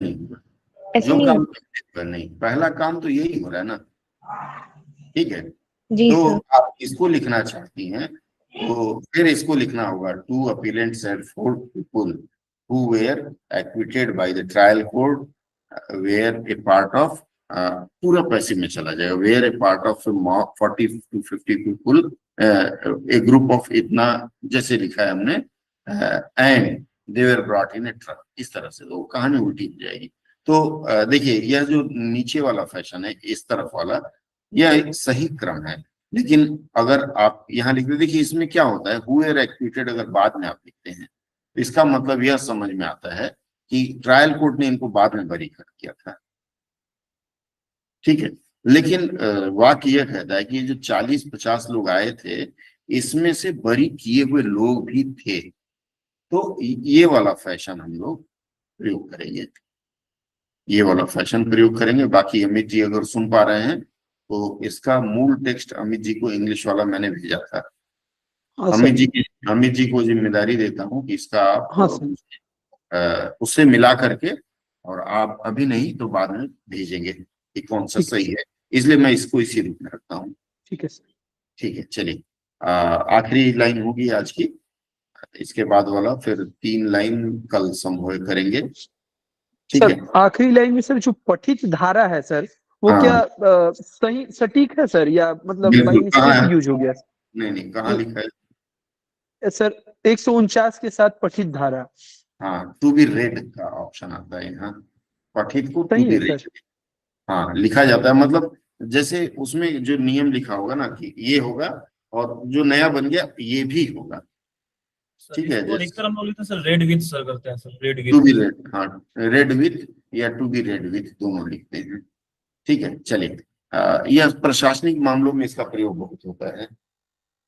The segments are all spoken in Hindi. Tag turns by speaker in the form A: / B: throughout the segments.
A: नहीं,
B: ऐसे
A: जो
B: नहीं
A: काम
B: होता।
A: नहीं, पहला काम तो यही हो रहा है ना। ठीक है,
B: जी
A: तो
B: सर।
A: आप इसको लिखना चाहती हैं तो फिर इसको लिखना होगा, two appellants and four people who were acquitted by the trial court were a part of, पूरा पैसे में चला जाएगा, were a part of 40 to 50 people, a group of इतना, जैसे लिखा है हमने, and they were brought in a truck, इस तरह से तो कहानी उल्टी हो जाएगी। तो देखिए, यह जो नीचे वाला फैशन है, इस तरफ वाला, यह एक सही क्रम है। लेकिन अगर आप यहाँ लिखते, देखिए इसमें क्या होता है, हु आर एक्विटेड अगर बाद में आप लिखते हैं तो इसका मतलब यह समझ में आता है कि ट्रायल कोर्ट ने इनको बाद में बरी कर दिया था। ठीक है, लेकिन वाक्य यह कहता है कि ये जो 40-50 लोग आए थे, इसमें से बरी किए हुए लोग भी थे। तो ये वाला फैशन हम लोग प्रयोग करेंगे, ये वाला फैशन प्रयोग करेंगे। बाकी अमित जी अगर सुन पा रहे हैं तो इसका मूल टेक्स्ट अमित जी को इंग्लिश वाला मैंने भेजा था।
C: हाँ
A: अमित
C: सर।
A: जी की, अमित जी को जिम्मेदारी देता हूँ कि इसका आप
C: हाँ सर।
A: उससे मिला करके, और आप अभी नहीं तो बाद में भेजेंगे कि कौन सा
C: ठीक है
A: सही
C: सर।
A: है। इसलिए मैं इसको इसी रूप में रखता हूँ।
C: ठीक है सर।
A: ठीक है, चलिए, आखिरी लाइन होगी आज की। इसके बाद वाला फिर 3 लाइन कल संभव करेंगे। ठीक
C: सर
A: है।
C: आखिरी लाइन में सर जो पठित धारा है सर, वो क्या
A: हाँ,
C: सही सटीक है सर, या मतलब बाई
A: बिल्कुल, कहाँ
C: मिस्टेक
A: है?
C: यूज हो गया?
A: नहीं नहीं, कहाँ लिखा है?
C: सर 149 के साथ पठित धारा।
A: हाँ, टू बी रेड का ऑप्शन आता है यहाँ, पठित को टू
C: सही
A: बी
C: है सर।
A: रेड, हाँ लिखा जाता है। मतलब जैसे उसमें जो नियम लिखा होगा ना कि ये होगा, और जो नया बन गया ये भी होगा।
D: सर
A: ठीक है,
D: इसको
A: जैसे
D: अधिकतर हम लोग लिखते हैं सर रेड विथ सर करते हैं sir, read
A: to be
D: with.
A: Read, हाँ, रेड विथ या टू बी रेड विथ दोनों लिखते हैं। ठीक है, चलिए, यह प्रशासनिक मामलों में इसका प्रयोग बहुत होता है।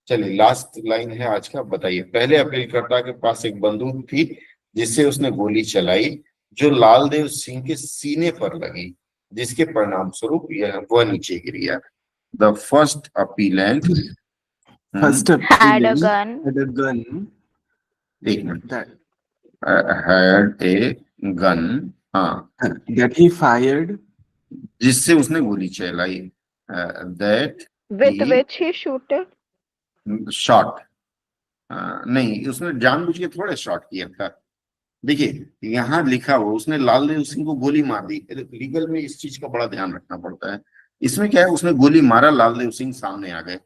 A: चलिए, लास्ट लाइन है आज का, बताइए। पहले अपीलकर्ता के पास एक बंदूक थी जिससे उसने गोली चलाई, जो लालदेव सिंह के सीने पर लगी, जिसके परिणाम स्वरूप यह वह नीचे गिर गया। The first appellate,
E: First
B: Had a
E: appealant
B: gun
E: had a gun
A: एक minute,
E: that
A: had a gun, हाँ,
E: that he fired,
A: जिससे उसने गोली चलाई, that
B: with which he shooted.
A: Shot, नहीं, उसने जानबूझ के थोड़ा शॉट किया था। देखिए यहाँ लिखा हुआ, उसने लालदेव सिंह को गोली मार दी। लीगल में इस चीज का बड़ा ध्यान रखना पड़ता है। इसमें क्या है, उसने गोली मारा, लालदेव सिंह सामने आ गए।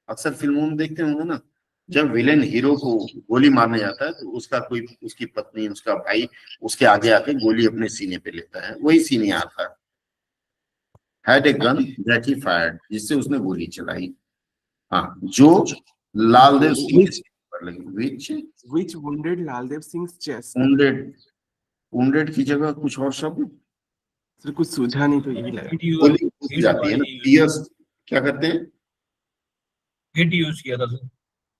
A: अक्सर फिल्मों में देखते होंगे ना, जब विलेन हीरो को गोली मारने जाता है तो उसका कोई, उसकी पत्नी, उसका भाई उसके आगे आके गोली अपने सीने पे लेता है, वही सीन यहाँ था। Had a gun that he fired, जिससे उसने गोली चलाई, हाँ, जो लालदेव सिंह के
E: which
A: सीने पर लगी, विच
E: which wounded Laldev Singh's chest.
A: wounded, wounded की जगह कुछ और शब्द,
E: सर कुछ सूझा नहीं तो यही लगा।
A: गोली घुस जाती है ना, पियर्स, क्या करते हैं,
D: हिट यूज किया था सर।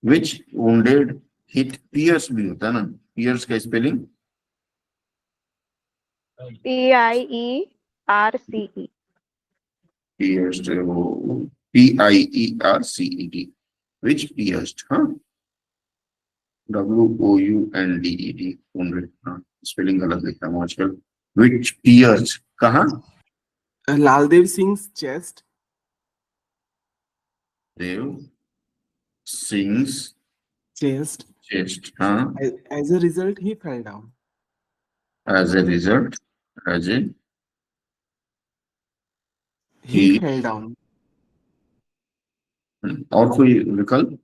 A: विच wounded हिट, पियर्स भी होता है ना, पियर्स का स्पेलिंग
B: P-I-E-R-C-E.
A: पियर्स, P-I-E-R-C-E-D, विच पियर्स्ड, हाँ, W-O-U-N-D-E-D, wounded, हाँ, स्पेलिंग गलत लिखा हूँ आजकल। विच पियर्स, कहाँ?
E: Laldev Singh's chest.
A: Dev Singh's
E: Chest.
A: Chest, हाँ,
E: As a result, he fell down.
A: As a result, as a
E: He
A: he,
E: fell down.
A: और कोई विकल्प?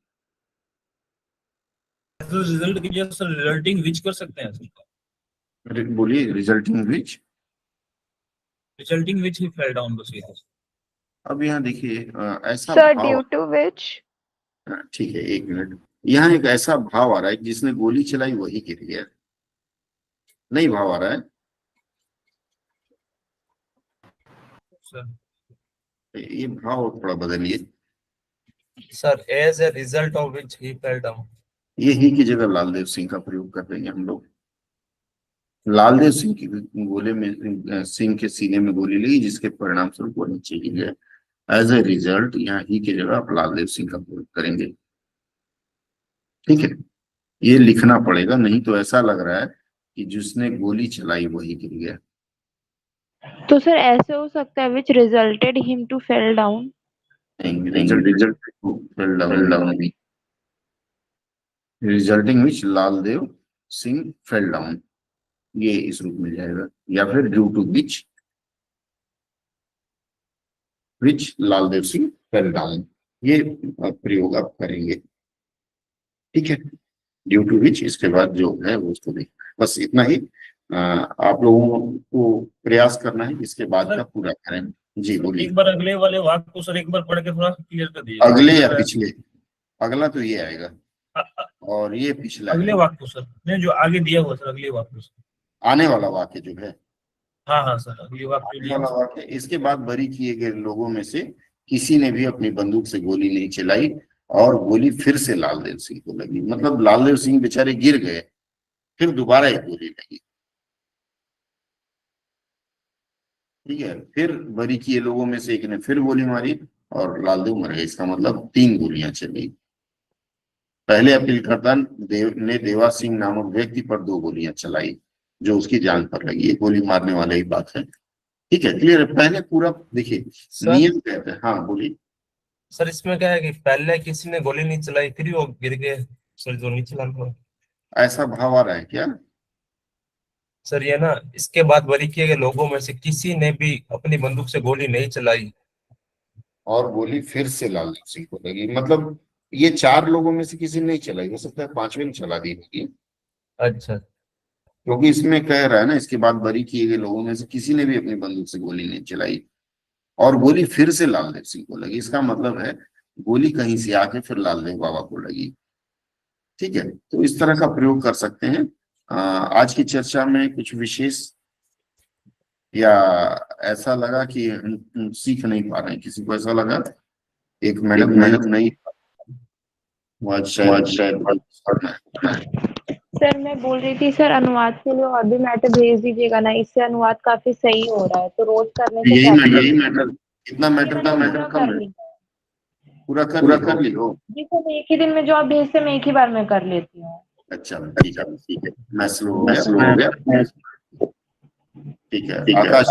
D: रिजल्ट की जगह सर रिजल्टिंग विच कर सकते हैं सर।
A: बोलिए, resulting which,
D: resulting which he fell down बस ये है।
A: अब यहाँ देखिए, ऐसा
B: Sir,
A: भाव,
B: due to which.
A: ठीक है, एक मिनट, यहाँ एक ऐसा भाव आ रहा है कि जिसने गोली चलाई वही गिर गया, नहीं भाव आ रहा है
D: सर।
A: ये भाव थोड़ा बदलिए।
D: Sir as a result of which he fell down,
A: ये ही की जगह लालदेव सिंह का प्रयोग कर देंगे हम लोग। लालदेव सिंह की गोले में, सिंह के सीने में गोली लगी, जिसके परिणाम स्वरूप वो नीचे गिर गया। एज ए रिजल्ट यहाँ ही की जगह आप लालदेव सिंह का प्रयोग करेंगे। ठीक है, ये लिखना पड़ेगा, नहीं तो ऐसा लग रहा है कि जिसने गोली चलाई वही गिर गया।
B: तो सर ऐसे हो सकता है which resulted him to fell down.
A: Resulting which Laldev Singh fell down, ये इस रूप में जाएगा, या फिर due to which Laldev Singh fell down, ये प्रयोग आप करेंगे। ठीक है, ड्यू टू विच इसके बाद जो है वो उसको देख, बस इतना ही आप लोगों को प्रयास करना है, इसके बाद का पूरा करें। जी बोलिए।
D: एक बार अगले वाले वाक्य को सर एक बार पढ़ के थोड़ा क्लियर कर दीजिए।
A: अगले या पिछले? अगला तो ये आएगा और ये पिछला
D: अगले
A: है।
D: वाक्य को सर, नहीं जो आगे दिया हुआ सर, अगले वाक्य को।
A: आने वाला वाक्य जो है,
D: हाँ हाँ सर, अगले वाक्य
A: आने वाला वाक्य, इसके बाद बरी किए गए लोगों में से किसी ने भी अपनी बंदूक से गोली नहीं चलाई और गोली फिर से लालदेव सिंह को लगी। मतलब लालदेव सिंह बेचारे गिर गए, फिर दोबारा एक गोली लगी। ठीक है, फिर बरी किए लोगों में से एक ने फिर गोली मारी और लालदेव मर गए। इसका मतलब 3 गोलियां चली। पहले अपीलकर्ता ने देवा सिंह नामक व्यक्ति पर 2 गोलियां चलाई जो उसकी जान पर लगी। ये गोली मारने वाले ही बात है। ठीक है, क्लियर है? पहले पूरा देखिए नियम कहते हैं। हाँ बोलिए
F: सर। इसमें क्या है कि पहले किसी ने गोली नहीं चलाई फिर वो गिर गए सर, जो नहीं चला।
A: ऐसा भाव आ रहा है क्या?
F: सर ये ना, इसके बाद बरी किए गए लोगों में से किसी ने भी अपनी बंदूक से गोली नहीं चलाई
A: और गोली फिर से लालदेव सिंह को लगी। मतलब ये 4 लोगों में से किसी ने नहीं चलाई, हो सकता है 5वें ने चला दी होगी,
F: अच्छा।
A: क्योंकि इसमें कह रहा है ना, इसके बाद बरी किए गए लोगों में से किसी ने भी अपनी बंदूक से गोली नहीं चलाई और गोली फिर से लालदेव सिंह को लगी। इसका मतलब है गोली कहीं से आके फिर लालदेव बाबा को लगी। ठीक है, तो इस तरह का प्रयोग कर सकते हैं। आज की चर्चा में कुछ विशेष या ऐसा लगा कि हम सीख नहीं पा रहे हैं, किसी को ऐसा लगा? एक मैडम नहीं
B: सर मैं बोल रही थी सर, अनुवाद के लिए और भी मैटर भेज दीजिएगा ना, इससे अनुवाद काफी सही हो रहा है, तो रोज करने से
A: यही मैटर कितना मैटर था? मैटर कम है, पूरा कर ली हो?
B: जी सर, एक ही दिन में जो आप भेजते मैं एक ही बार में कर लेती हूँ।
A: अच्छा ठीक है, मैं स्लो हो गया। ठीक है आकाश।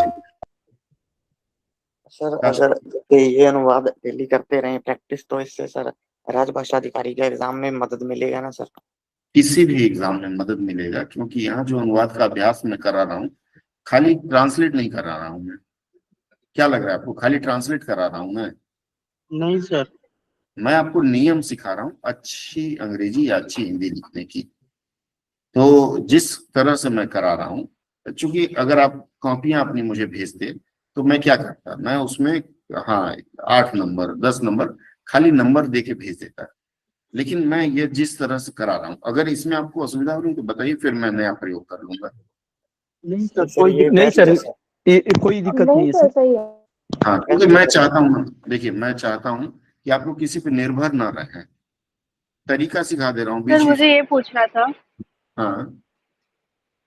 G: सर अगर ये अनुवाद डेली करते रहे प्रैक्टिस, तो इससे सर राजभाषा अधिकारी के एग्जाम में मदद मिलेगा ना सर?
A: किसी भी एग्जाम में मदद मिलेगा, क्योंकि यहाँ जो अनुवाद का अभ्यास मैं करा रहा हूँ, खाली ट्रांसलेट नहीं करा रहा हूँ मैं। क्या लग रहा है आपको खाली ट्रांसलेट करा रहा हूँ मैं?
C: नहीं सर,
A: मैं आपको नियम सिखा रहा हूँ अच्छी अंग्रेजी या अच्छी हिंदी लिखने की। तो जिस तरह से मैं करा रहा हूँ, चूंकि अगर आप कॉपियां अपनी मुझे भेजते तो मैं क्या करता, मैं उसमें हाँ 8 नंबर 10 नंबर खाली नंबर दे के भेज देता। लेकिन मैं ये जिस तरह से करा रहा हूँ, अगर इसमें आपको असुविधा हो रही है तो बताइए, फिर मैं नया प्रयोग कर लूंगा।
C: नहीं सर, नहीं सर, ये कोई दिक्कत नहीं है सर।
B: सही है।
A: हाँ, क्योंकि मैं चाहता हूँ, देखिए मैं चाहता हूँ कि आप लोग किसी पे निर्भर ना रहें। तरीका सिखा दे रहा हूँ
H: सर मुझे ये पूछना था,
A: हाँ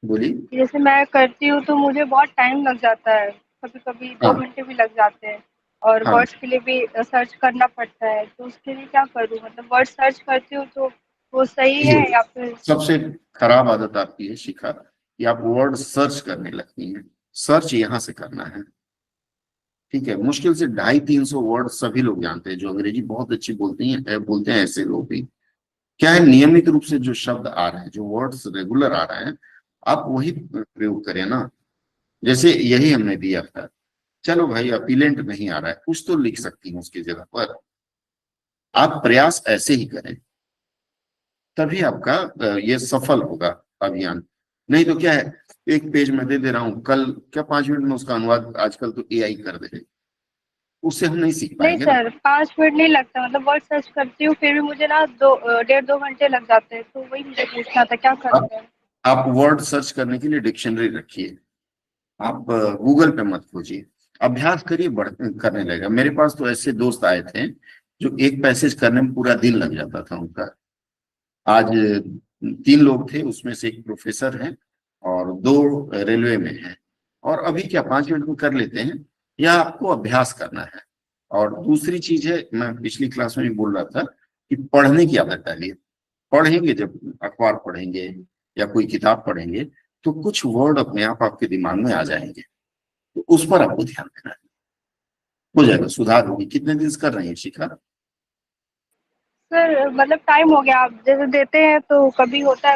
A: बोलिए।
H: जैसे मैं करती हूँ तो मुझे बहुत टाइम लग जाता है, कभी कभी 2
A: हाँ
H: घंटे भी लग जाते हैं, और
A: हाँ,
H: वर्ड्स के लिए भी सर्च करना पड़ता है, तो उसके लिए क्या करूँ? मतलब वर्ड सर्च करती हूँ तो वो सही है या फिर?
A: सबसे खराब आदत आपकी है शिखा, कि आप वर्ड सर्च करने लगती हैं। सर्च यहाँ से करना है। ठीक है, मुश्किल से 250-300 वर्ड सभी लोग जानते हैं जो अंग्रेजी बहुत अच्छी बोलते हैं ऐसे लोग भी। क्या है, नियमित रूप से जो शब्द आ रहे हैं, जो वर्ड्स रेगुलर आ रहे हैं, आप वही प्रयोग करें ना। जैसे यही हमने दिया था, चलो भाई अपीलेंट नहीं आ रहा है, कुछ तो लिख सकती हूँ उसकी जगह पर। आप प्रयास ऐसे ही करें, तभी आपका ये सफल होगा अभियान। नहीं तो क्या है, एक पेज में दे रहा हूँ, कल क्या 5 मिनट में उसका अनुवाद आजकल तो एआई कर दे, उससे हम नहीं सीख
H: नहीं
A: पाएंगे ना।
H: सर, 5 मिनट नहीं लगता, मतलब वर्ड सर्च करती हूँ फिर भी मुझे ना 1.5-2 घंटे लग जाते हैं, तो वही मुझे पूछना था क्या करते हैं?
A: आप वर्ड सर्च करने के लिए डिक्शनरी रखिए, आप गूगल पे मत खोजिए, अभ्यास करिए, करने लगेगा। मेरे पास तो ऐसे दोस्त आए थे जो एक पैसेज करने में पूरा दिन लग जाता था उनका। आज 3 लोग थे, उसमें से एक प्रोफेसर हैं और 2 रेलवे में हैं, और अभी क्या 5 मिनट में कर लेते हैं। यह आपको अभ्यास करना है। और दूसरी चीज है, मैं पिछली क्लास में भी बोल रहा था कि पढ़ने की आदत डालिए। पढ़ेंगे, जब अखबार पढ़ेंगे या कोई किताब पढ़ेंगे तो कुछ वर्ड अपने आप आपके दिमाग में आ जाएंगे। तो उस पर आपको ध्यान देना है, हो जाएगा, सुधार होगी। कितने दिन से कर रही है शिखा?
H: सर मतलब टाइम हो गया, आप जैसे देते हैं तो कभी होता है